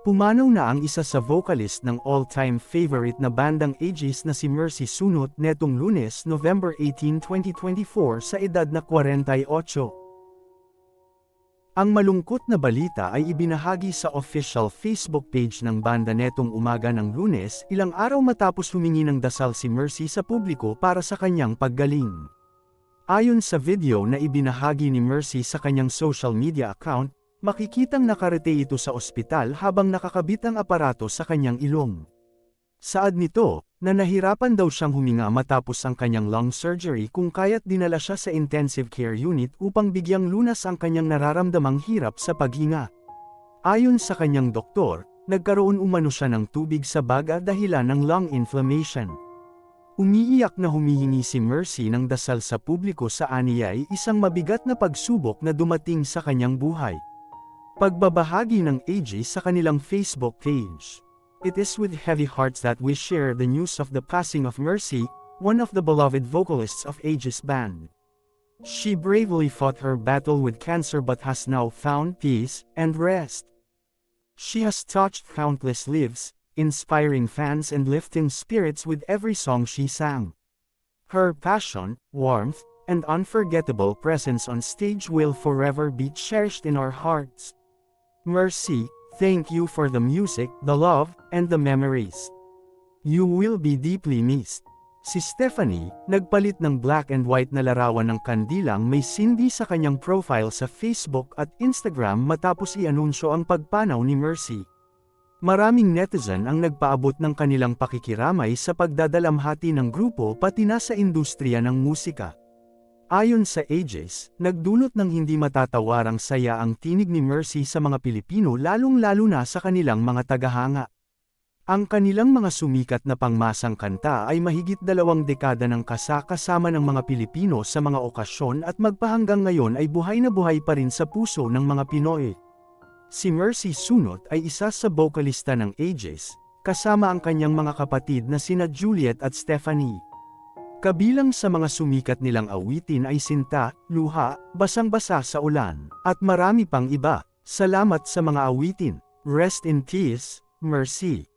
Pumanaw na ang isa sa vocalist ng all-time favorite na bandang Aegis na si Mercy Sunot netong Lunes, November 18, 2024 sa edad na 48. Ang malungkot na balita ay ibinahagi sa official Facebook page ng banda netong umaga ng Lunes, ilang araw matapos humingi ng dasal si Mercy sa publiko para sa kanyang paggaling. Ayon sa video na ibinahagi ni Mercy sa kanyang social media account, makikitang nakarete ito sa ospital habang nakakabit ang aparato sa kanyang ilong. Saad nito, na nahirapan daw siyang huminga matapos ang kanyang lung surgery kung kaya't dinala siya sa intensive care unit upang bigyang lunas ang kanyang nararamdamang hirap sa paghinga. Ayon sa kanyang doktor, nagkaroon umano siya ng tubig sa baga dahilan ng lung inflammation. Umiiyak na humihingi si Mercy ng dasal sa publiko sa aniyay isang mabigat na pagsubok na dumating sa kanyang buhay. Pagbabahagi ng Aegis sa kanilang Facebook page. It is with heavy hearts that we share the news of the passing of Mercy, one of the beloved vocalists of Aegis band. She bravely fought her battle with cancer but has now found peace and rest. She has touched countless lives, inspiring fans and lifting spirits with every song she sang. Her passion, warmth, and unforgettable presence on stage will forever be cherished in our hearts. Mercy, thank you for the music, the love, and the memories. You will be deeply missed. Si Stephanie, nagpalit ng black and white na larawan ng kandilang may sindi sa kanyang profile sa Facebook at Instagram matapos i-anunsyo ang pagpanaw ni Mercy. Maraming netizen ang nagpaabot ng kanilang pakikiramay sa pagdadalamhati ng grupo pati na sa industriya ng musika. Ayon sa Aegis, nagdulot ng hindi matatawarang saya ang tinig ni Mercy sa mga Pilipino lalong-lalo na sa kanilang mga tagahanga. Ang kanilang mga sumikat na pangmasang kanta ay mahigit 2 dekada ng kasama ng mga Pilipino sa mga okasyon at magpahanggang ngayon ay buhay na buhay pa rin sa puso ng mga Pinoy. Si Mercy Sunot ay isa sa bokalista ng Aegis, kasama ang kanyang mga kapatid na sina Juliet at Stephanie. Kabilang sa mga sumikat nilang awitin ay Sinta, Luha, Basang-basa sa ulan, at marami pang iba. Salamat sa mga awitin. Rest in peace, Mercy.